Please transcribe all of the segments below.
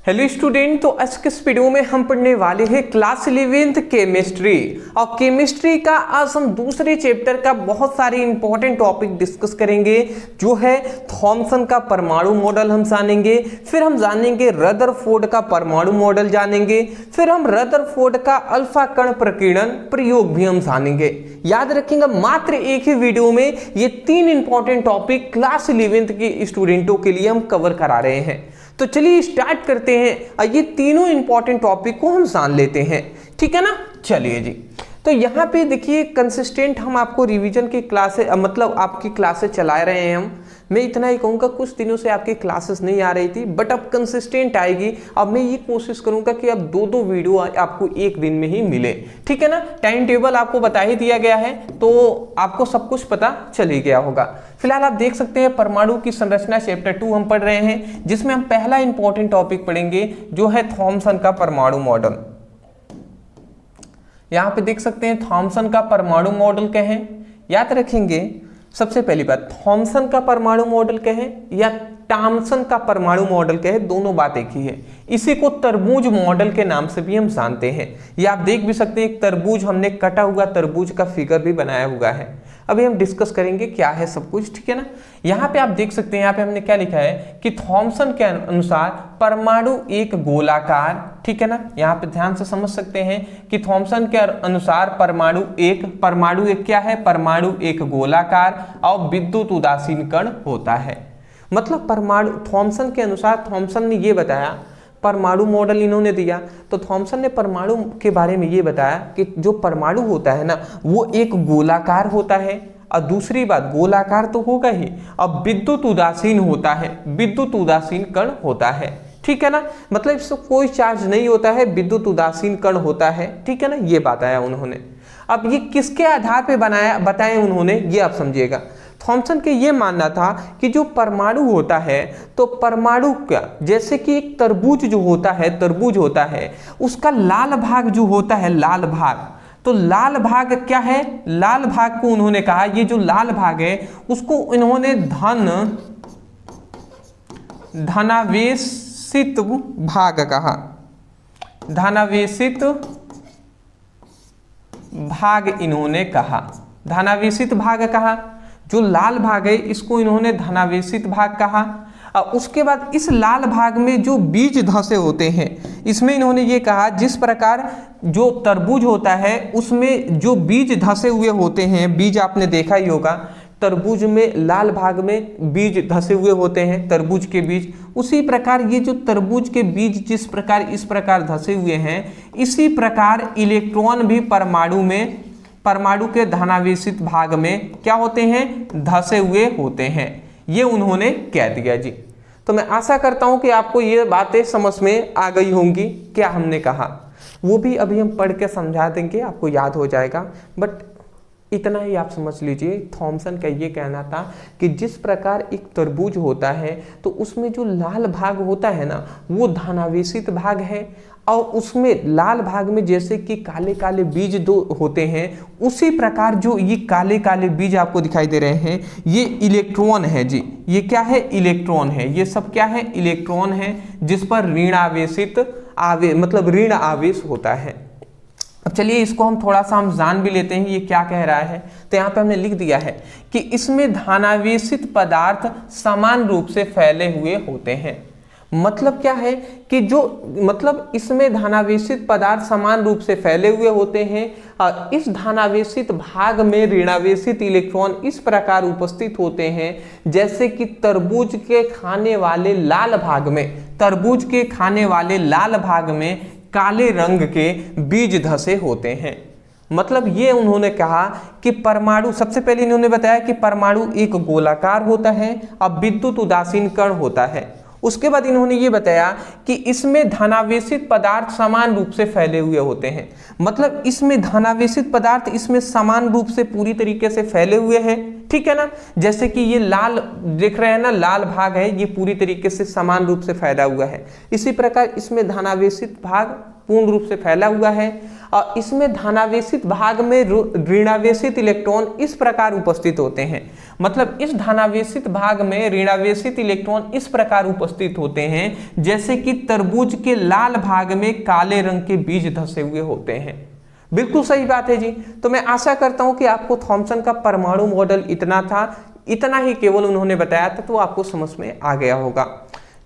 Hello student, तो आज के इस वीडियो में हम पढ़ने वाले हैं क्लास 11th केमिस्ट्री। और केमिस्ट्री का आज हम दूसरे चैप्टर का बहुत सारे इंपॉर्टेंट टॉपिक डिस्कस करेंगे, जो है थॉमसन का परमाणु मॉडल हम जानेंगे, फिर हम जानेंगे रदरफोर्ड का परमाणु मॉडल जानेंगे, फिर हम रदरफोर्ड का अल्फा कण प्रकीर्णन प्रयोग भी हम जानेंगे। याद रखेंगे, मात्र एक ही वीडियो में ये तीन इंपॉर्टेंट टॉपिक क्लास 11th के स्टूडेंटों के लिए हम कवर करा रहे हैं। तो चलिए स्टार्ट करते हैं, ये तीनों इंपॉर्टेंट टॉपिक को हम जान लेते हैं, ठीक है ना। चलिए जी, तो यहाँ पे देखिए कंसिस्टेंट हम आपको रिवीजन की क्लासेस मतलब आपकी क्लासेस चला रहे हैं। मैं इतना ही कहूँगा, कुछ दिनों से आपकी क्लासेस नहीं आ रही थी, बट अब कंसिस्टेंट आएगी। अब मैं ये कोशिश करूँगा कि अब दो वीडियो आपको एक दिन में ही मिले, ठीक है ना। टाइम टेबल आपको बता ही दिया गया है, तो आपको सब कुछ पता चल ही गया होगा। फिलहाल आप देख सकते हैं परमाणु की संरचना चैप्टर 2 हम पढ़ रहे हैं, जिसमें हम पहला इंपॉर्टेंट टॉपिक पढ़ेंगे, जो है थॉमसन का परमाणु मॉडल। यहाँ पे देख सकते हैं थॉमसन का परमाणु मॉडल क्या है। याद रखेंगे, सबसे पहली बात, थॉमसन का परमाणु मॉडल क्या है या थॉमसन का परमाणु मॉडल क्या है, दोनों बात एक ही है। इसी को तरबूज मॉडल के नाम से भी हम जानते हैं। ये आप देख भी सकते हैं, एक तरबूज हमने कटा हुआ तरबूज का फिगर भी बनाया हुआ है। अभी हम डिस्कस करेंगे क्या है सब कुछ, ठीक है ना। यहाँ पे आप देख सकते हैं, यहाँ पे हमने क्या लिखा है कि थॉमसन के अनुसार परमाणु एक गोलाकार, ठीक है ना। यहाँ पे ध्यान से समझ सकते हैं कि थॉमसन के अनुसार परमाणु एक क्या है, परमाणु एक गोलाकार और विद्युत उदासीन कण होता है। मतलब परमाणु थॉमसन के अनुसार, थॉमसन ने ये बताया, परमाणु मॉडल इन्होंने दिया, तो थॉमसन ने परमाणु के बारे में ये बताया कि जो परमाणु होता है ना, वो एक गोलाकार होता है। और दूसरी बात, गोलाकार तो होगा ही, अब विद्युत उदासीन होता है, विद्युत उदासीन कण होता है, ठीक है ना। मतलब इससे कोई चार्ज नहीं होता है, विद्युत उदासीन कण होता है, ठीक है ना। ये बताया उन्होंने। अब ये किसके आधार पे बताया उन्होंने, ये आप समझिएगा। थॉमसन के ये मानना था कि जो परमाणु होता है, तो परमाणु का जैसे कि एक तरबूज जो होता है, तरबूज होता है, उसका लाल भाग जो होता है, लाल भाग, तो लाल भाग क्या है, लाल भाग को उन्होंने कहा, ये जो लाल भाग है उसको इन्होंने धनावेशित भाग कहा, धनावेशित भाग इन्होंने कहा, धनावेशित भाग कहा। जो लाल भाग है इसको इन्होंने धनावेशित भाग कहा। उसके बाद इस लाल भाग में जो बीज धसे होते हैं, इसमें इन्होंने ये कहा, जिस प्रकार जो तरबूज होता है उसमें जो बीज धसे हुए होते हैं, बीज आपने देखा ही होगा, तरबूज में लाल भाग में बीज धसे हुए होते हैं, तरबूज के बीज। उसी प्रकार ये जो तरबूज के बीज जिस प्रकार इस प्रकार धसे हुए हैं, इसी प्रकार इलेक्ट्रॉन भी परमाणु के धनावेशित भाग में क्या होते हैं, धसे हुए होते हैं। ये उन्होंने कह दिया जी। तो मैं आशा करता हूं कि आपको ये बातें समझ में आ गई होंगी, क्या हमने कहा वो भी अभी हम पढ़ के समझा देंगे, आपको याद हो जाएगा। बट इतना ही आप समझ लीजिए, थॉमसन का ये कहना था कि जिस प्रकार एक तरबूज होता है, तो उसमें जो लाल भाग होता है ना, वो धनावेशित भाग है, और उसमें लाल भाग में जैसे कि काले काले बीज दो होते हैं, उसी प्रकार जो ये काले काले बीज आपको दिखाई दे रहे हैं, ये इलेक्ट्रॉन है जी। ये क्या है, इलेक्ट्रॉन है। ये सब क्या है, इलेक्ट्रॉन है, जिस पर ऋण ऋण आवेश होता है। अब चलिए इसको हम थोड़ा सा जान भी लेते हैं, ये क्या कह रहा है। तो यहाँ पे हमने लिख दिया है कि इसमें धनावेशित पदार्थ समान रूप से फैले हुए होते हैं। मतलब क्या है कि इसमें धनावेशित पदार्थ समान रूप से फैले हुए होते हैं, और इस धनावेशित भाग में ऋणावेशित इलेक्ट्रॉन इस प्रकार उपस्थित होते हैं, जैसे कि तरबूज के खाने वाले लाल भाग में, तरबूज के खाने वाले लाल भाग में काले रंग के बीज धसे होते हैं। मतलब ये उन्होंने कहा कि परमाणु, सबसे पहले इन्होंने बताया कि परमाणु एक गोलाकार होता है और विद्युत उदासीन कण होता है। उसके बाद इन्होंने ये बताया कि इसमें धनावेशित पदार्थ समान रूप से फैले हुए होते हैं। मतलब इसमें धनावेशित पदार्थ इसमें समान रूप से पूरी तरीके से फैले हुए हैं, ठीक है ना। जैसे कि ये लाल देख रहे हैं ना, लाल भाग है, ये पूरी तरीके से समान रूप से फैला हुआ है। इसी प्रकार इसमें धनावेशित भाग पूर्ण रूप से फैला हुआ है और इसमें धनावेशित भाग में ऋणावेशित इलेक्ट्रॉन इस प्रकार उपस्थित होते हैं। मतलब इस धनावेशित भाग में ऋणावेशित इलेक्ट्रॉन इस प्रकार उपस्थित होते हैं जैसे कि तरबूज के लाल भाग में काले रंग के बीज धसे हुए होते हैं। बिल्कुल सही बात है जी। तो मैं आशा करता हूं कि आपको थॉमसन का परमाणु मॉडल इतना था, इतना ही केवल उन्होंने बताया था, तो आपको समझ में आ गया होगा।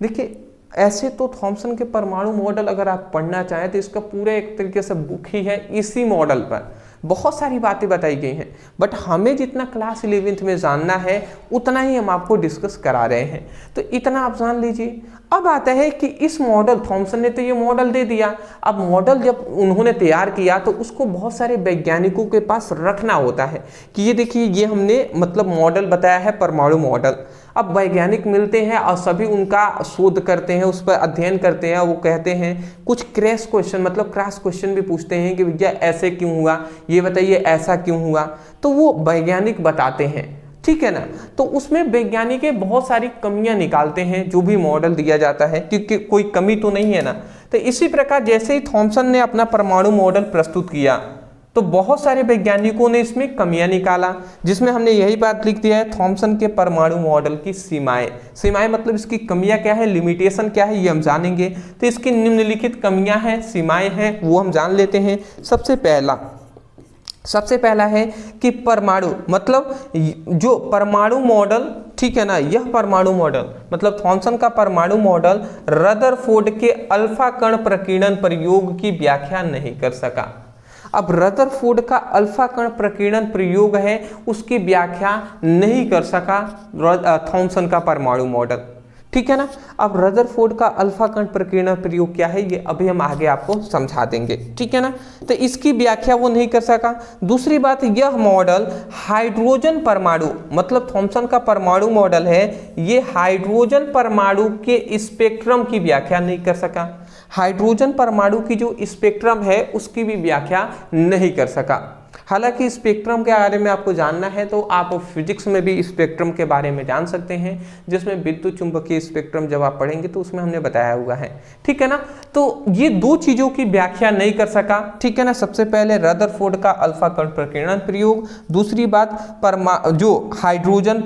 देखिए ऐसे तो थॉमसन के परमाणु मॉडल अगर आप पढ़ना चाहें तो इसका पूरे एक तरीके से बुक ही है, इसी मॉडल पर बहुत सारी बातें बताई गई हैं, बट हमें जितना क्लास 11th में जानना है उतना ही हम आपको डिस्कस करा रहे हैं। तो इतना आप जान लीजिए। अब आता है कि इस मॉडल, थॉमसन ने तो ये मॉडल दे दिया, अब मॉडल जब उन्होंने तैयार किया तो उसको बहुत सारे वैज्ञानिकों के पास रखना होता है कि ये देखिए ये हमने मतलब मॉडल बताया है परमाणु मॉडल। अब वैज्ञानिक मिलते हैं और सभी उनका शोध करते हैं, उस पर अध्ययन करते हैं, वो कहते हैं कुछ क्रैश क्वेश्चन मतलब क्रॉस क्वेश्चन भी पूछते हैं कि भैया ऐसे क्यों हुआ, ये बताइए ऐसा क्यों हुआ, तो वो वैज्ञानिक बताते हैं, ठीक है ना। तो उसमें वैज्ञानिक बहुत सारी कमियां निकालते हैं जो भी मॉडल दिया जाता है, क्योंकि कोई कमी तो नहीं है ना। तो इसी प्रकार जैसे ही थॉमसन ने अपना परमाणु मॉडल प्रस्तुत किया तो बहुत सारे वैज्ञानिकों ने इसमें कमियां निकाला, जिसमें हमने यही बात लिख दिया है थॉमसन के परमाणु मॉडल की सीमाएं। सीमाएं मतलब इसकी कमियां क्या है, लिमिटेशन क्या है, ये हम जानेंगे। तो इसकी निम्नलिखित कमियां हैं, सीमाएं हैं, वो हम जान लेते हैं। सबसे पहला है कि परमाणु मतलब जो परमाणु मॉडल, ठीक है ना, यह परमाणु मॉडल मतलब थॉमसन का परमाणु मॉडल रदरफोर्ड के अल्फा कण प्रकीर्णन प्रयोग की व्याख्या नहीं कर सका। अब रदरफोर्ड का अल्फा कण प्रकीर्णन प्रयोग है उसकी व्याख्या नहीं कर सका थॉमसन का परमाणु मॉडल, ठीक है ना। अब रदरफोर्ड का अल्फा कण प्रकीर्णन प्रयोग क्या है ये अभी हम आगे आपको समझा देंगे, ठीक है ना। तो इसकी व्याख्या वो नहीं कर सका। दूसरी बात, यह मॉडल हाइड्रोजन परमाणु मतलब थॉमसन का परमाणु मॉडल है, ये हाइड्रोजन परमाणु के स्पेक्ट्रम की व्याख्या नहीं कर सका। हाइड्रोजन परमाणु की जो स्पेक्ट्रम है उसकी भी व्याख्या नहीं कर सका। हालांकि स्पेक्ट्रम के बारे में आपको जानना है तो आप फिजिक्स में भी स्पेक्ट्रम के बारे में जान सकते हैं, जिसमें विद्युत चुंबकीय स्पेक्ट्रम जब आप पढ़ेंगे तो उसमें हमने बताया हुआ है, ठीक है ना। तो ये दो चीजों की व्याख्या नहीं कर सका, ठीक है ना। सबसे पहले रदरफोर्ड का अल्फा कण प्रकीर्णन प्रयोग, दूसरी बात जो हाइड्रोजन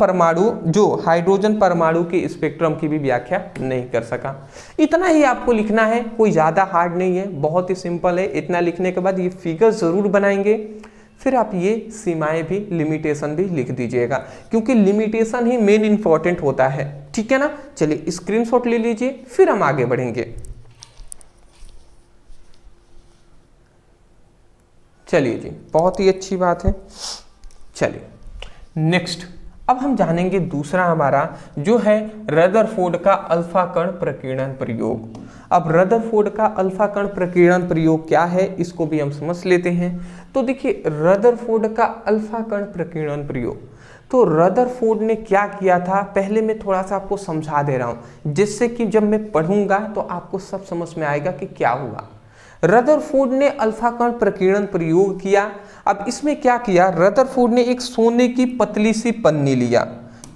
परमाणु की स्पेक्ट्रम की भी व्याख्या नहीं कर सका। इतना ही आपको लिखना है, कोई ज्यादा हार्ड नहीं है, बहुत ही सिंपल है। इतना लिखने के बाद ये फिगर जरूर बनाएंगे, फिर आप ये सीमाएं भी, लिमिटेशन भी लिख दीजिएगा, क्योंकि लिमिटेशन ही मेन इंपॉर्टेंट होता है, ठीक है ना। चलिए स्क्रीनशॉट ले लीजिए, फिर हम आगे बढ़ेंगे। चलिए जी, बहुत ही अच्छी बात है। चलिए नेक्स्ट, अब हम जानेंगे दूसरा हमारा जो है रदरफोर्ड का अल्फा कण प्रकीर्णन प्रयोग। अब रदरफोर्ड का अल्फा कण प्रकीर्णन प्रयोग क्या है इसको भी हम समझ लेते हैं। तो देखिए रदरफोर्ड का अल्फा कण प्रकीर्णन प्रयोग, तो रदरफोर्ड ने क्या किया था पहले मैं थोड़ा सा आपको समझा दे रहा हूं, जिससे कि जब मैं पढ़ूंगा तो आपको सब समझ में आएगा कि क्या हुआ। रदरफोर्ड ने अल्फा कण प्रकीर्णन प्रयोग किया। अब इसमें क्या किया, रदरफोर्ड ने एक सोने की पतली सी पन्नी लिया,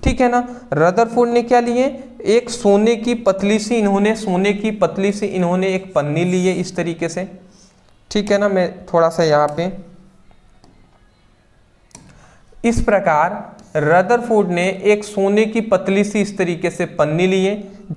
ठीक है ना। रदरफोर्ड ने क्या लिए, एक सोने की पतली सी इन्होंने एक पन्नी ली है इस तरीके से, ठीक है ना। मैं थोड़ा सा यहाँ पे इस प्रकार रदरफोर्ड ने एक सोने की पतली सी इस तरीके से पन्नी ली है,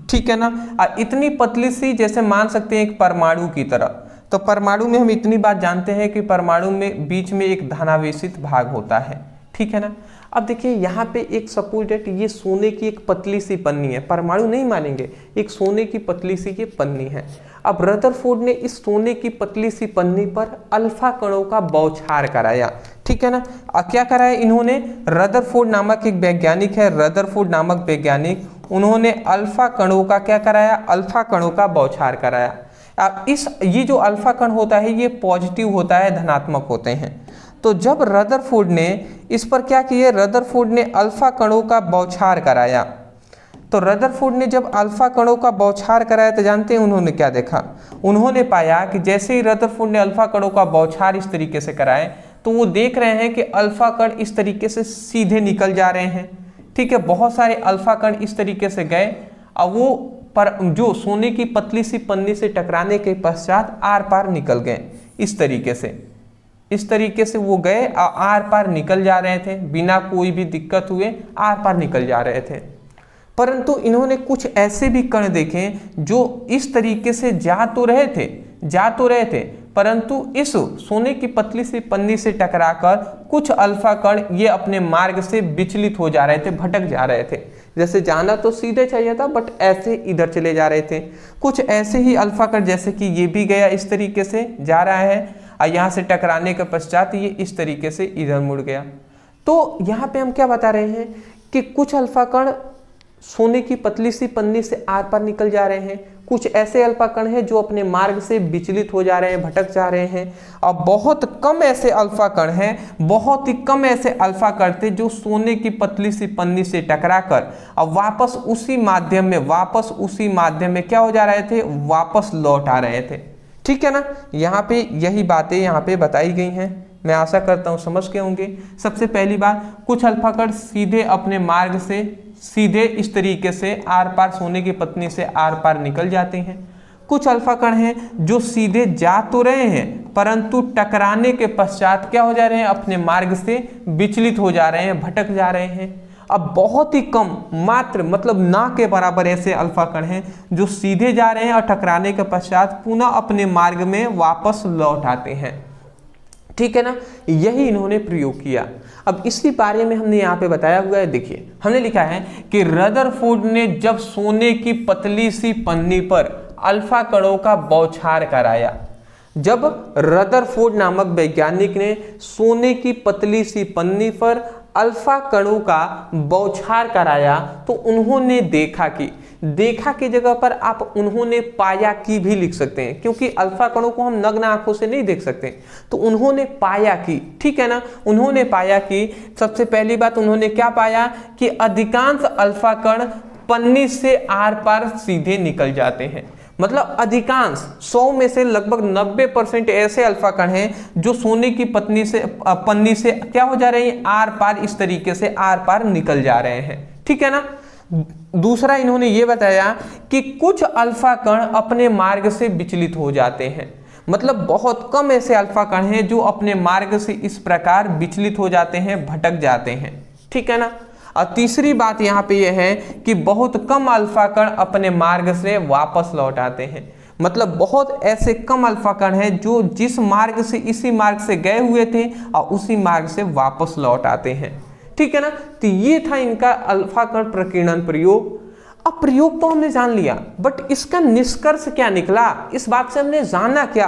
ठीक है ना। इतनी पतली सी जैसे मान सकते हैं एक परमाणु की तरह। तो परमाणु में हम इतनी बात जानते हैं कि परमाणु में बीच में एक धनावेशित भाग होता है, ठीक है ना। अब देखिए यहाँ पे एक सपोज डेट ये सोने की एक पतली सी पन्नी है, परमाणु नहीं मानेंगे, एक सोने की पतली सी ये पन्नी है। अब रदरफोर्ड ने इस सोने की पतली सी पन्नी पर अल्फा कणों का बौछार कराया, ठीक है ना। क्या कराया इन्होंने, रदरफोर्ड नामक एक वैज्ञानिक है, रदरफोर्ड नामक वैज्ञानिक, उन्होंने अल्फा कणों का क्या कराया, अल्फा कणों का बौछार कराया। अब ये जो अल्फा कण होता है ये पॉजिटिव होता है, धनात्मक होते हैं। तो जब रदरफोर्ड ने इस पर क्या किया, रदरफोर्ड ने अल्फा कणों का बौछार कराया। तो रदरफोर्ड ने जब अल्फा कणों का बौछार कराया तो जानते हैं उन्होंने क्या देखा, उन्होंने पाया कि जैसे ही रदरफोर्ड ने अल्फा कणों का बौछार इस तरीके से कराए तो तो वो देख रहे हैं कि अल्फा कण इस तरीके से सीधे निकल जा रहे हैं। ठीक है, बहुत सारे अल्फा कण इस तरीके से गए और वो पर जो सोने की पतली सी पन्नी से टकराने के पश्चात आर पार निकल गए। इस तरीके से वो गए और आर पार निकल जा रहे थे, बिना कोई भी दिक्कत हुए आर पार निकल जा रहे थे। परंतु इन्होंने कुछ ऐसे भी कण देखे जो इस तरीके से जा तो रहे थे, परंतु इस सोने की पतली सी पन्नी से टकराकर कुछ अल्फा कण ये अपने मार्ग से विचलित हो जा रहे थे, भटक जा रहे थे। जैसे जाना तो सीधे चाहिए था, बट ऐसे इधर चले जा रहे थे। कुछ ऐसे ही अल्फा कण जैसे कि ये भी गया, इस तरीके से जा रहा है और यहाँ से टकराने के पश्चात ये इस तरीके से इधर मुड़ गया। तो यहाँ पे हम क्या बता रहे हैं कि कुछ अल्फा कण सोने की पतली सी पन्नी से आर पार निकल जा रहे हैं, कुछ ऐसे अल्फा कण हैं जो अपने मार्ग से विचलित हो जा रहे हैं, भटक जा रहे हैं, और बहुत कम ऐसे अल्फा कण हैं, बहुत ही कम ऐसे अल्फा कण थे जो सोने की पतली सी पन्नी से टकराकर और वापस उसी माध्यम में क्या हो जा रहे थे, वापस लौट आ रहे थे। ठीक है ना, यहाँ पे यही बातें यहाँ पे बताई गई हैं, मैं आशा करता हूँ समझ के होंगे। सबसे पहली बात, कुछ अल्फा कण सीधे अपने मार्ग से सीधे इस तरीके से आर पार सोने की पत्नी से आर पार निकल जाते हैं। कुछ अल्फा कण हैं जो सीधे जा तो रहे हैं परंतु टकराने के पश्चात क्या हो जा रहे हैं, अपने मार्ग से विचलित हो जा रहे हैं, भटक जा रहे हैं। अब बहुत ही कम, मात्र मतलब ना के बराबर ऐसे अल्फा कण हैं जो सीधे जा रहे हैं और टकराने के पश्चात पुनः अपने मार्ग में वापस लौट आते हैं। ठीक है ना, यही इन्होंने प्रयोग किया। अब इसी बारे में हमने यहाँ पे बताया हुआ है, देखिए हमने लिखा है कि रदरफोर्ड ने जब सोने की पतली सी पन्नी पर अल्फा कणों का बौछार कराया, जब रदरफोर्ड नामक वैज्ञानिक ने सोने की पतली सी पन्नी पर अल्फा कणों का बौछार कराया तो उन्होंने देखा की जगह पर आप उन्होंने पाया की भी लिख सकते हैं, क्योंकि अल्फा कणों को हम नग्न आंखों से नहीं देख सकते। तो उन्होंने पाया की, ठीक है ना, उन्होंने पाया कि सबसे पहली बात उन्होंने क्या पाया कि अधिकांश अल्फा कण पन्नी से आर पार सीधे निकल जाते हैं। मतलब अधिकांश 100 में से लगभग 90% ऐसे अल्फा कण हैं जो सोने की पन्नी से क्या हो जा रहे हैं, आर पार इस तरीके से आर पार निकल जा रहे हैं। ठीक है ना। दूसरा इन्होंने ये बताया कि कुछ अल्फा कण अपने मार्ग से विचलित हो जाते हैं, मतलब बहुत कम ऐसे अल्फा कण हैं जो अपने मार्ग से इस प्रकार विचलित हो जाते हैं, भटक जाते हैं। ठीक है ना। और तीसरी बात यहाँ पे यह है कि बहुत कम अल्फा कण अपने मार्ग से वापस लौट आते हैं, मतलब बहुत ऐसे कम अल्फा कण हैं जो जिस मार्ग से इसी मार्ग से गए हुए थे और उसी मार्ग से वापस लौट आते हैं। ठीक है ना। तो ये था इनका अल्फा कण प्रकीर्णन प्रयोग। अब प्रयोग तो हमने जान लिया, बट इसका निष्कर्ष क्या निकला, इस बात से हमने जाना क्या,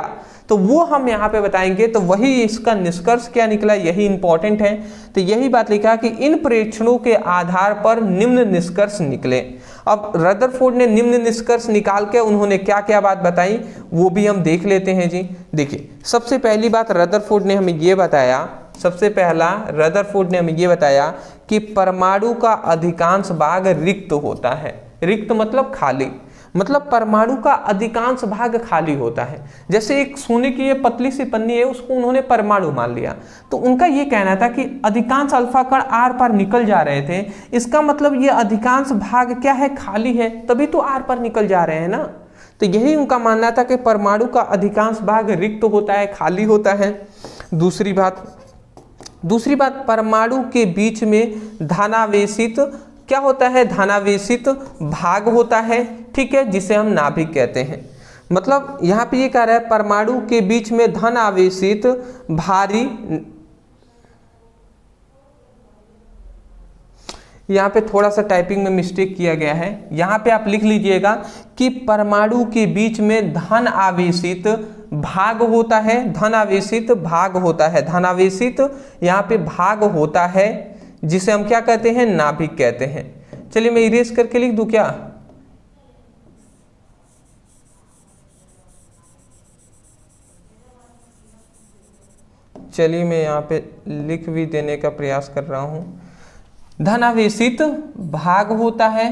तो वो हम यहाँ पे बताएंगे। तो वही इसका निष्कर्ष क्या निकला, यही इंपॉर्टेंट है। तो यही बात लिखा कि इन परीक्षणों के आधार पर निम्न निष्कर्ष निकले। अब रदरफोर्ड ने निम्न निष्कर्ष निकाल के उन्होंने क्या क्या बात बताई वो भी हम देख लेते हैं जी। देखिए सबसे पहली बात रदरफोर्ड ने हमें ये बताया, सबसे पहला रदरफोर्ड ने हमें ये बताया कि परमाणु का अधिकांश भाग रिक्त होता है। रिक्त मतलब खाली, मतलब परमाणु का अधिकांश भाग खाली होता है। जैसे एक सोने की ये पतली सी पन्नी है, उसको उन्होंने परमाणु मान लिया, तो उनका ये कहना था कि अधिकांश अल्फा कण आर पार निकल जा रहे थे, इसका मतलब ये अधिकांश भाग क्या है, खाली है, तभी तो आर पार निकल जा रहे हैं ना। तो यही उनका मानना था कि परमाणु का अधिकांश भाग रिक्त होता है, खाली होता है। दूसरी बात परमाणु के बीच में धनावेशित क्या होता है, धनावेशित भाग होता है, ठीक है, जिसे हम नाभिक कहते हैं। मतलब यहाँ पे ये कह रहा है परमाणु के बीच में धन आवेशित भारी, यहाँ पे थोड़ा सा टाइपिंग में मिस्टेक किया गया है, यहाँ पे आप लिख लीजिएगा कि परमाणु के बीच में धन आवेशित भाग होता है, धन आवेशित भाग होता है, धनावेशित यहाँ पे भाग होता है जिसे हम क्या कहते हैं, नाभिक कहते हैं। चलिए मैं इरेज करके लिख दूं क्या, चलिए मैं यहाँ पे लिख भी देने का प्रयास कर रहा हूं। धनावेशित भाग होता है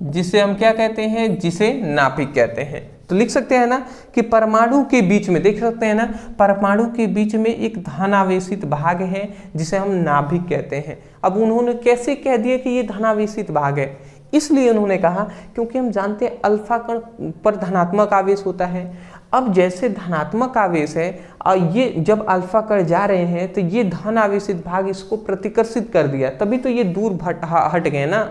जिसे हम क्या कहते हैं, जिसे नाभिक कहते हैं। तो लिख सकते हैं ना कि परमाणु के बीच में, देख सकते हैं ना, परमाणु के बीच में एक धनावेशित भाग है जिसे हम नाभिक कहते हैं। अब उन्होंने कैसे कह दिया कि ये धनावेशित भाग है, इसलिए उन्होंने कहा क्योंकि हम जानते हैं अल्फा कण पर धनात्मक आवेश होता है। अब जैसे धनात्मक आवेश है और ये जब अल्फा कण जा रहे हैं तो ये धन आवेशित भाग इसको प्रतिकर्षित कर दिया, तभी तो ये दूर हट गए ना।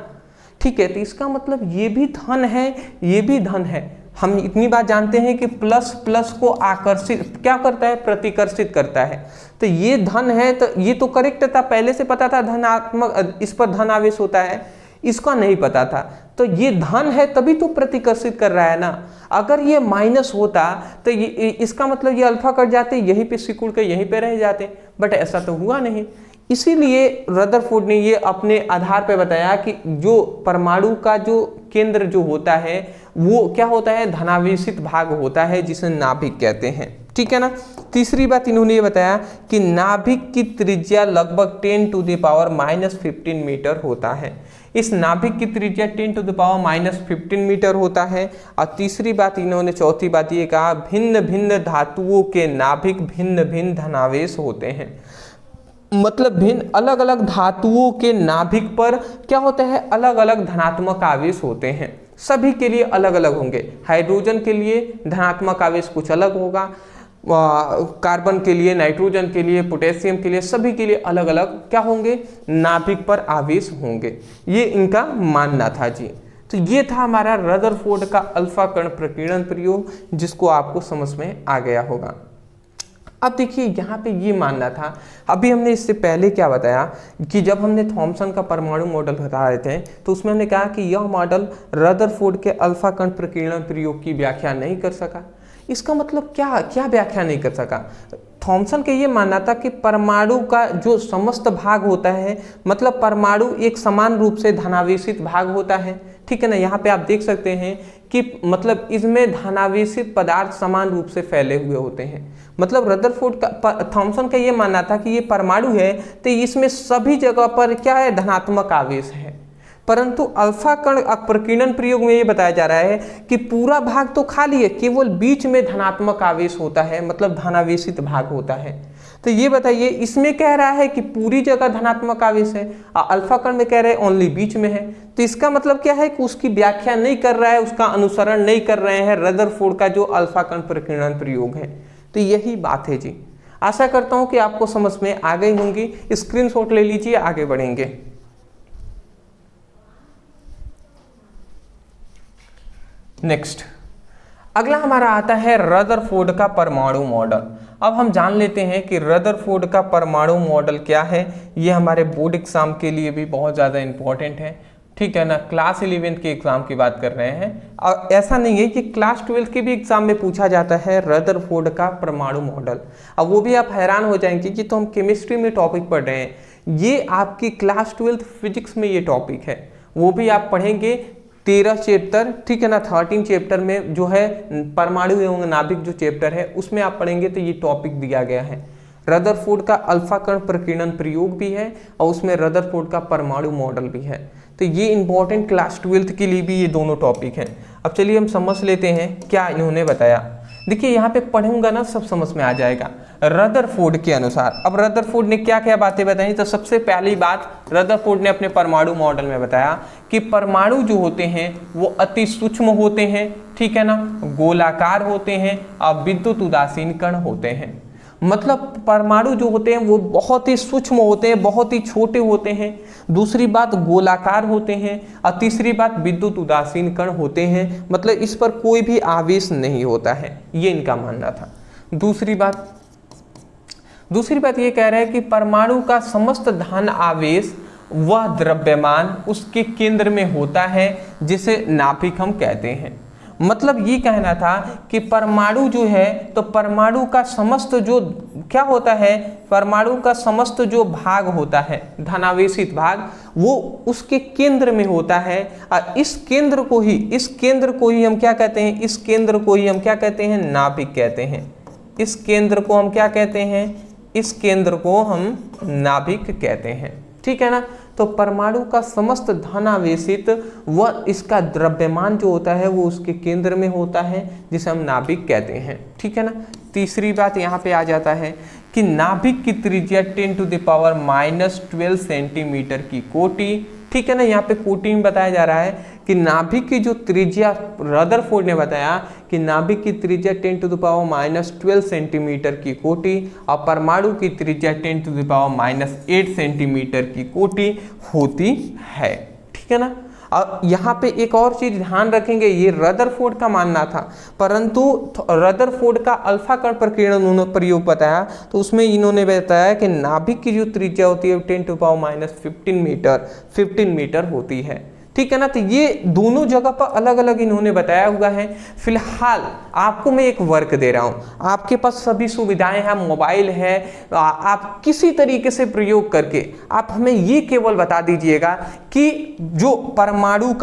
ठीक है, तो इसका मतलब ये भी धन है, ये भी धन है। हम इतनी बात जानते हैं कि प्लस प्लस को आकर्षित क्या करता है, प्रतिकर्षित करता है। तो ये धन है, तो ये तो करेक्ट था, पहले से पता था धनात्मक, इस पर धन आवेश होता है, इसका नहीं पता था। तो ये धन है तभी तो प्रतिकर्षित कर रहा है ना। अगर ये माइनस होता तो ये इसका मतलब ये अल्फा कट जाते, यहीं पे सिकुड़ के यहीं पे रह जाते, बट ऐसा तो हुआ नहीं। इसीलिए रदरफोर्ड ने ये अपने आधार पे बताया कि जो परमाणु का जो केंद्र जो होता है वो क्या होता है, धनावेशित भाग होता है जिसे नाभिक कहते हैं। ठीक है ना। तीसरी बात इन्होंने ये बताया कि नाभिक की त्रिज्या लगभग 10⁻⁻15 मीटर होता है। इस नाभिक की त्रिज्या 10⁻⁻15 मीटर होता है। और तीसरी बात इन्होंने, चौथी बात ये कहा, भिन्न भिन्न धातुओं के नाभिक भिन्न भिन्न धनावेश होते हैं। मतलब भिन्न अलग अलग धातुओं के नाभिक पर क्या होता है, अलग अलग धनात्मक आवेश होते हैं। सभी के लिए अलग अलग होंगे। हाइड्रोजन के लिए धनात्मक आवेश कुछ अलग होगा, कार्बन के लिए, नाइट्रोजन के लिए, पोटेशियम के लिए, सभी के लिए अलग अलग क्या होंगे, नाभिक पर आवेश होंगे। ये इनका मानना था जी। तो ये था हमारा रदरफोर्ड का अल्फा कण प्रकीर्णन प्रयोग, जिसको आपको समझ में आ गया होगा। अब देखिए यहाँ पे ये मानना था, अभी हमने इससे पहले क्या बताया कि जब हमने थॉमसन का परमाणु मॉडल बता रहे थे तो उसमें हमने कहा कि यह मॉडल रदरफोर्ड के अल्फा कण प्रकीर्णन प्रयोग की व्याख्या नहीं कर सका। इसका मतलब क्या क्या व्याख्या नहीं कर सका? थॉमसन का ये मानना था कि परमाणु का जो समस्त भाग होता है, मतलब परमाणु एक समान रूप से धनावेशित भाग होता है। ठीक है ना। यहाँ पे आप देख सकते हैं कि मतलब इसमें धनावेशित पदार्थ समान रूप से फैले हुए होते हैं। मतलब रदरफोर्ड का, थॉमसन का ये मानना था कि ये परमाणु है तो इसमें सभी जगह पर क्या है, धनात्मक आवेश है। परंतु अल्फा कण प्रकीर्णन प्रयोग में ये बताया जा रहा है कि पूरा भाग तो खाली है, केवल बीच में धनात्मक आवेश होता है, मतलब धनावेशित भाग होता है। तो ये बताइए, इसमें कह रहा है कि पूरी जगह धनात्मक आवेश है और अल्फा कण में कह रहे हैं ओनली बीच में है। तो इसका मतलब क्या है कि उसकी व्याख्या नहीं कर रहा है, उसका अनुसरण नहीं कर रहे हैं रदरफोर्ड का जो अल्फा कण प्रकीर्णन प्रयोग है। तो यही बात है जी। आशा करता हूं कि आपको समझ में आ गई होंगी। स्क्रीनशॉट ले लीजिए, आगे बढ़ेंगे। नेक्स्ट अगला हमारा आता है रदरफोर्ड का परमाणु मॉडल। अब हम जान लेते हैं कि रदरफोर्ड का परमाणु मॉडल क्या है। ये हमारे बोर्ड एग्जाम के लिए भी बहुत ज़्यादा इंपॉर्टेंट है। ठीक है ना। क्लास 11 के एग्जाम की बात कर रहे हैं, और ऐसा नहीं है कि क्लास 12 के भी एग्जाम में पूछा जाता है रदरफोर्ड का परमाणु मॉडल। अब वो भी आप हैरान हो जाएंगे कि तो हम केमिस्ट्री में टॉपिक पढ़ रहे हैं, ये आपकी क्लास 12 फिजिक्स में ये टॉपिक है। वो भी आप पढ़ेंगे 13 चैप्टर, ठीक है ना। 13 चैप्टर में जो है परमाणु एवं नाभिक जो चैप्टर है उसमें आप पढ़ेंगे तो ये टॉपिक दिया गया है। रदरफोर्ड का अल्फा कण प्रकीर्णन प्रयोग भी है और उसमें रदरफोर्ड का परमाणु मॉडल भी है। तो ये इंपॉर्टेंट क्लास 12 के लिए भी ये दोनों टॉपिक हैं। अब चलिए हम समझ लेते हैं क्या इन्होंने बताया। देखिए यहाँ पे पढ़ूंगा ना, सब समझ में आ जाएगा। रदरफोर्ड के अनुसार, अब रदरफोर्ड ने क्या क्या बातें बताई, तो सबसे पहली बात रदरफोर्ड ने अपने परमाणु मॉडल में बताया कि परमाणु जो होते हैं वो अति सूक्ष्म होते हैं, ठीक है ना, गोलाकार होते हैं और विद्युत उदासीन कण होते हैं। मतलब परमाणु जो होते हैं वो बहुत ही सूक्ष्म होते हैं, बहुत ही छोटे होते हैं। दूसरी बात गोलाकार होते हैं और तीसरी बात विद्युत उदासीन कण होते हैं, मतलब इस पर कोई भी आवेश नहीं होता है, ये इनका मानना था। दूसरी बात ये कह रहे हैं कि परमाणु का समस्त धन आवेश वह द्रव्यमान उसके केंद्र में होता है जिसे नाभिक हम कहते हैं। मतलब ये कहना था कि परमाणु जो है तो परमाणु का समस्त जो क्या होता है, परमाणु का समस्त जो भाग होता है धनावेशित भाग, वो उसके केंद्र में होता है। और इस केंद्र को ही हम क्या कहते हैं, इस केंद्र को ही हम क्या कहते हैं, नाभिक कहते हैं। इस केंद्र को हम क्या कहते हैं, इस केंद्र को हम नाभिक कहते हैं। ठीक है ना। तो परमाणु का समस्त धनावेशित व इसका द्रव्यमान जो होता है वो उसके केंद्र में होता है, जिसे हम नाभिक कहते हैं, ठीक है ना। तीसरी बात यहाँ पे आ जाता है कि नाभिक की त्रिज्या 10⁻⁻12 सेंटीमीटर की कोटि, ठीक है ना। यहाँ पे कोटि में बताया जा रहा है कि नाभिक की जो त्रिज्या, रदरफोर्ड ने बताया कि नाभिक की त्रिज्या 10⁻12 सेंटीमीटर की कोटि और परमाणु की त्रिज्या 10⁻8 सेंटीमीटर की कोटि होती है, ठीक है ना। और यहाँ पे एक और चीज ध्यान रखेंगे, ये रदरफोर्ड का मानना था, परंतु रदरफोर्ड का अल्फा कण प्रकीर्णन उन्होंने प्रयोग बताया, तो उसमें इन्होंने बताया कि नाभिक की जो त्रिज्या होती है 10⁻15 मीटर होती है, ठीक है ना। तो ये दोनों जगह पर अलग अलग इन्होंने बताया हुआ है। फिलहाल आपको मैं एक वर्क दे रहा हूं, आपके पास सभी सुविधाएं हैं, मोबाइल है, आप किसी तरीके से प्रयोग करके आप हमें ये केवल बता दीजिएगा कि जो परमाणु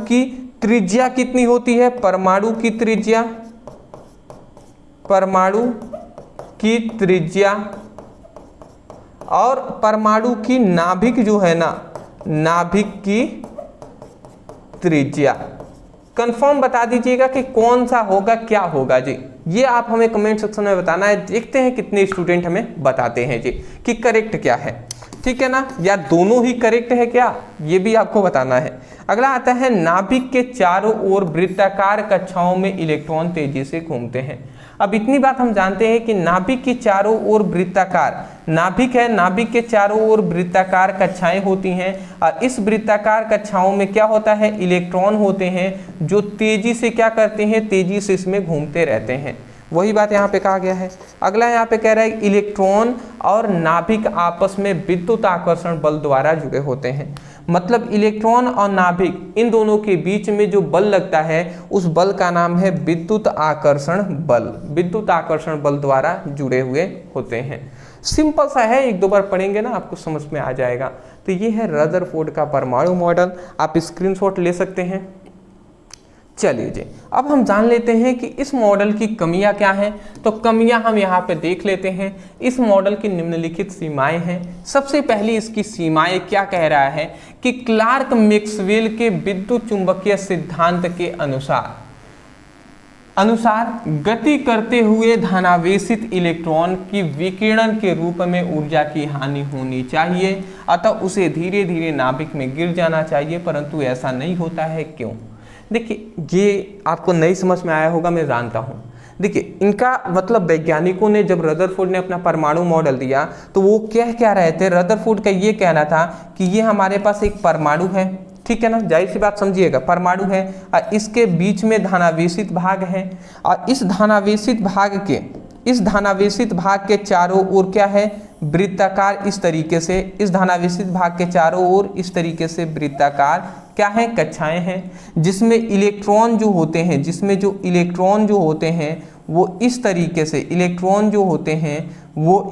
की त्रिज्या कितनी होती है, परमाणु की त्रिज्या और परमाणु की नाभिक जो है ना, नाभिक की त्रिज्या कंफर्म बता दीजिएगा कि कौन सा होगा, क्या होगा जी। ये आप हमें कमेंट सेक्शन में बताना है। देखते हैं कितने स्टूडेंट हमें बताते हैं जी कि करेक्ट क्या है, ठीक है ना, या दोनों ही करेक्ट है क्या, ये भी आपको बताना है। अगला आता है नाभिक के चारों ओर वृत्ताकार कक्षाओं में इलेक्ट्रॉन तेजी से घूमते हैं। अब इतनी बात हम जानते हैं कि नाभिक की चारों ओर वृत्ताकार, नाभिक है, नाभिक के चारों ओर वृत्ताकार कक्षाएं होती हैं और इस वृत्ताकार कक्षाओं में क्या होता है, इलेक्ट्रॉन होते हैं जो तेजी से क्या करते हैं, तेजी से इसमें घूमते रहते हैं। वही बात यहाँ पे कहा गया है। अगला यहाँ पे कह रहा है इलेक्ट्रॉन और नाभिक आपस में विद्युत आकर्षण बल द्वारा जुड़े होते हैं। मतलब इलेक्ट्रॉन और नाभिक इन दोनों के बीच में जो बल लगता है उस बल का नाम है विद्युत आकर्षण बल। विद्युत आकर्षण बल द्वारा जुड़े हुए होते हैं। सिंपल सा है, एक दो बार पढ़ेंगे ना आपको समझ में आ जाएगा। तो ये है रदरफोर्ड का परमाणु मॉडल, आप स्क्रीनशॉट ले सकते हैं। चलिए जी, अब हम जान लेते हैं कि इस मॉडल की कमियां क्या हैं। तो कमियां हम यहाँ पे देख लेते हैं। इस मॉडल की निम्नलिखित सीमाएं हैं। सबसे पहली इसकी सीमाएं क्या कह रहा है कि क्लार्क मैक्सवेल के विद्युत चुंबकीय सिद्धांत के अनुसार गति करते हुए धनावेशित इलेक्ट्रॉन की विकिरण के रूप में ऊर्जा की हानि होनी चाहिए, अतः उसे धीरे धीरे नाभिक में गिर जाना चाहिए, परंतु ऐसा नहीं होता है। क्यों? देखिए, ये आपको नहीं समझ में आया होगा, मैं जानता हूँ। देखिए, इनका मतलब वैज्ञानिकों ने जब रदरफोर्ड ने अपना परमाणु मॉडल दिया तो वो क्या रहे थे, रदरफोर्ड का ये कहना था कि ये हमारे पास एक परमाणु है, ठीक है ना, जाहिर सी बात समझिएगा, परमाणु है और इसके बीच में धनावेशित भाग है और इस धनावेशित भाग के चारों ओर क्या है, वृत्ताकार, इस तरीके से इस धनावेशित भाग के चारों ओर इस तरीके से वृत्ताकार क्या है, कक्षाएं हैं, जिसमें इलेक्ट्रॉन जो होते हैं वो इस तरीके से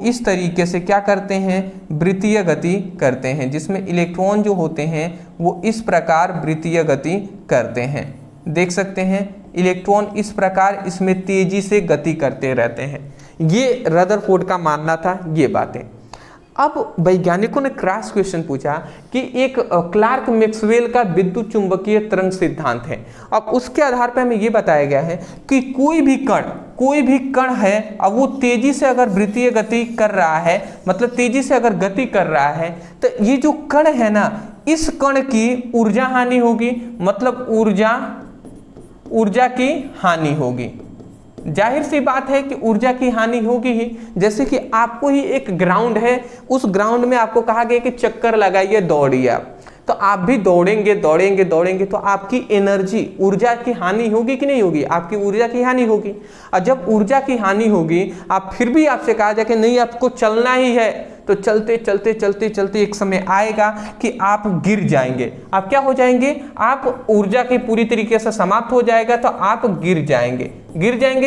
इस तरीके से क्या करते हैं, वृत्तीय गति करते हैं, जिसमें इलेक्ट्रॉन जो होते हैं वो इस प्रकार वृत्तीय गति करते हैं। देख सकते हैं, इलेक्ट्रॉन इस प्रकार इसमें तेजी से गति करते रहते हैं। ये रदरफोर्ड का मानना था, ये बातें। अब वैज्ञानिकों ने क्रॉस क्वेश्चन पूछा कि एक क्लार्क मैक्सवेल का विद्युत चुंबकीय तरंग सिद्धांत है। अब उसके आधार पर हमें ये बताया गया है कि कोई भी कण है, अब वो तेजी से अगर वृत्तीय गति कर रहा है, मतलब तेजी से अगर गति कर रहा है, तो ये जो कण है ना, इस कण की ऊर्जा हानि होगी, मतलब ऊर्जा की हानि होगी। जाहिर सी बात है कि ऊर्जा की हानि होगी ही। जैसे कि आपको ही एक ग्राउंड है, उस ग्राउंड में आपको कहा गया कि चक्कर लगाइए, दौड़िए आप, तो आप भी दौड़ेंगे तो आपकी एनर्जी, ऊर्जा की हानि होगी कि नहीं होगी? आपकी ऊर्जा की हानि होगी। और जब ऊर्जा की हानि होगी, आप फिर भी आपसे कहा जाए कि नहीं आपको चलना ही है, तो चलते एक समय आएगा कि आप गिर जाएंगे। आप क्या हो जाएंगे? आप ऊर्जा की पूरी तरीके से समाप्त हो जाएगा, तो आप गिर जाएंगे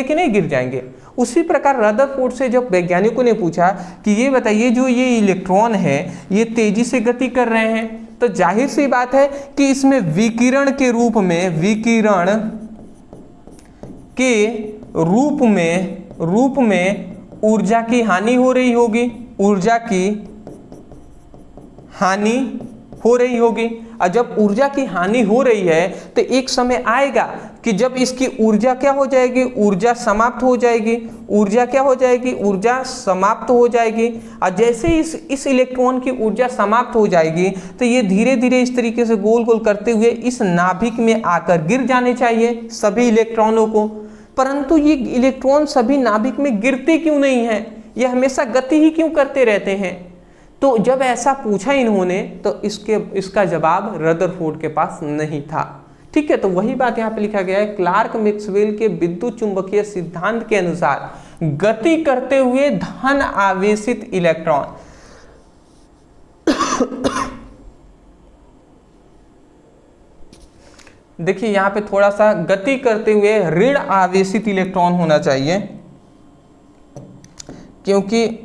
कि नहीं गिर जाएंगे। उसी प्रकार रदरफोर्ड से जब वैज्ञानिकों ने पूछा कि ये बताइए, जो ये इलेक्ट्रॉन है ये तेजी से गति कर रहे हैं, तो जाहिर सी बात है कि इसमें विकिरण के रूप में ऊर्जा की हानि हो रही होगी, ऊर्जा की हानि हो रही होगी। और जब ऊर्जा की हानि हो रही है तो एक समय आएगा कि जब इसकी ऊर्जा क्या हो जाएगी, ऊर्जा समाप्त हो जाएगी। ऊर्जा क्या हो जाएगी, ऊर्जा समाप्त हो जाएगी। और जैसे इस इलेक्ट्रॉन की ऊर्जा समाप्त हो जाएगी तो ये धीरे धीरे इस तरीके से गोल गोल करते हुए इस नाभिक में आकर गिर जाने चाहिए सभी इलेक्ट्रॉनों को। परंतु ये इलेक्ट्रॉन सभी नाभिक में गिरते क्यों नहीं है, ये हमेशा गति ही क्यों करते रहते हैं। तो जब ऐसा पूछा इन्होंने तो इसका जवाब रदरफोर्ड के पास नहीं था। ठीक है, तो वही बात यहाँ पे लिखा गया है, क्लार्क मैक्सवेल के विद्युत चुंबकीय सिद्धांत के अनुसार गति करते हुए धन आवेशित इलेक्ट्रॉन देखिए यहाँ पे थोड़ा सा गति करते हुए ऋण आवेशित इलेक्ट्रॉन होना चाहिए, क्योंकि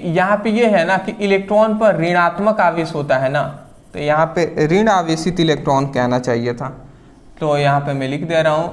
यहाँ पे ये है ना कि इलेक्ट्रॉन पर ऋणात्मक आवेश होता है ना, तो यहाँ पे ऋण आवेशित इलेक्ट्रॉन कहना चाहिए था। तो यहाँ पे मैं लिख दे रहा हूँ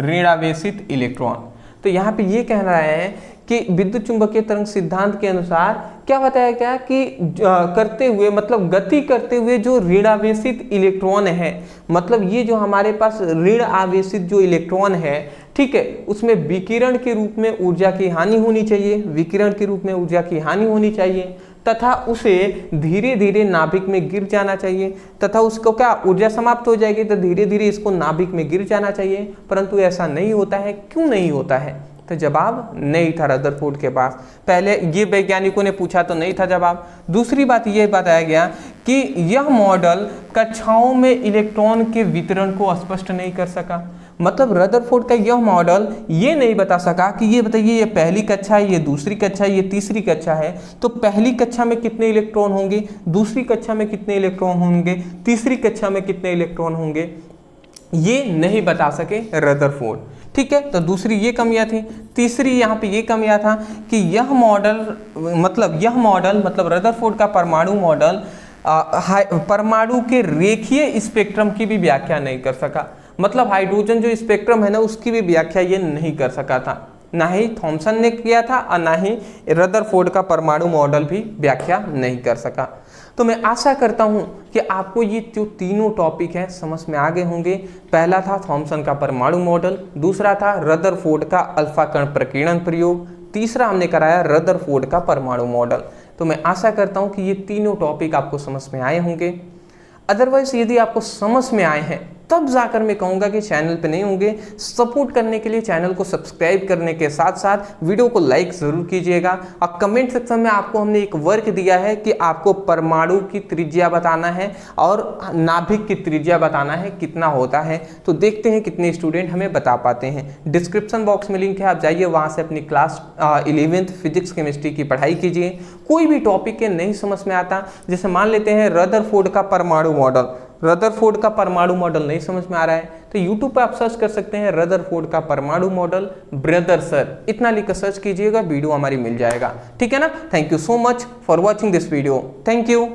ऋणावेशित इलेक्ट्रॉन। तो यहाँ पे ये कह रहा है कि विद्युत चुंबकीय तरंग सिद्धांत के अनुसार क्या बताया गया कि करते हुए मतलब गति करते हुए जो ऋणावेशित इलेक्ट्रॉन है, मतलब ये जो हमारे पास ऋण आवेशित जो इलेक्ट्रॉन है, ठीक है, उसमें विकिरण के रूप में ऊर्जा की हानि होनी चाहिए, विकिरण के रूप में ऊर्जा की हानि होनी चाहिए तथा उसे धीरे धीरे नाभिक में गिर जाना चाहिए तथा उसको क्या ऊर्जा समाप्त हो जाएगी तो धीरे धीरे इसको नाभिक में गिर जाना चाहिए। परंतु ऐसा नहीं होता है, क्यों नहीं होता है? तो जवाब नहीं था रदरफोर्ड के पास। पहले ये वैज्ञानिकों ने पूछा तो नहीं था जवाब। दूसरी बात ये बताया गया कि यह मॉडल कक्षाओं में इलेक्ट्रॉन के वितरण को स्पष्ट नहीं कर सका। मतलब रदरफोर्ड का यह मॉडल ये नहीं बता सका कि ये बताइए ये पहली कक्षा है, ये दूसरी कक्षा है, ये तीसरी कक्षा है, तो पहली कक्षा में कितने इलेक्ट्रॉन होंगे, दूसरी कक्षा में कितने इलेक्ट्रॉन होंगे, तीसरी कक्षा में कितने इलेक्ट्रॉन होंगे, ये नहीं बता सके रदरफोर्ड। ठीक है, तो दूसरी ये कमियां थी। तीसरी यहाँ पे ये कमियां था कि यह मॉडल मतलब रदरफोर्ड का परमाणु मॉडल परमाणु के रेखीय स्पेक्ट्रम की भी व्याख्या नहीं कर सका। मतलब हाइड्रोजन जो स्पेक्ट्रम है ना, उसकी भी व्याख्या ये नहीं कर सका था, ना ही थॉमसन ने किया था और ना ही रदरफोर्ड का परमाणु मॉडल भी व्याख्या नहीं कर सका। तो मैं आशा करता हूं कि आपको ये जो तीनों टॉपिक हैं समझ में आ गए होंगे। पहला था थॉमसन का परमाणु मॉडल, दूसरा था रदरफोर्ड का अल्फा कण प्रकीर्णन प्रयोग, तीसरा हमने कराया रदरफोर्ड का परमाणु मॉडल। तो मैं आशा करता हूं कि ये तीनों टॉपिक आपको समझ में आए होंगे। अदरवाइज यदि आपको समझ में आए हैं तब जाकर मैं कहूँगा कि चैनल पे नहीं होंगे, सपोर्ट करने के लिए चैनल को सब्सक्राइब करने के साथ साथ वीडियो को लाइक ज़रूर कीजिएगा। और कमेंट सेक्शन में आपको हमने एक वर्क दिया है कि आपको परमाणु की त्रिज्या बताना है और नाभिक की त्रिज्या बताना है कितना होता है। तो देखते हैं कितने स्टूडेंट हमें बता पाते हैं। डिस्क्रिप्शन बॉक्स में लिंक है, आप जाइए वहाँ से अपनी क्लास 11th फिजिक्स केमिस्ट्री की पढ़ाई कीजिए। कोई भी टॉपिक के नहीं समझ में आता, जैसे मान लेते हैं रदरफोर्ड का परमाणु मॉडल, रदरफोर्ड का परमाणु मॉडल नहीं समझ में आ रहा है तो YouTube पे आप सर्च कर सकते हैं रदरफोर्ड का परमाणु मॉडल ब्रदर सर, इतना लिखकर सर्च कीजिएगा, वीडियो हमारी मिल जाएगा। ठीक है ना। Thank you so much for watching this video. Thank you.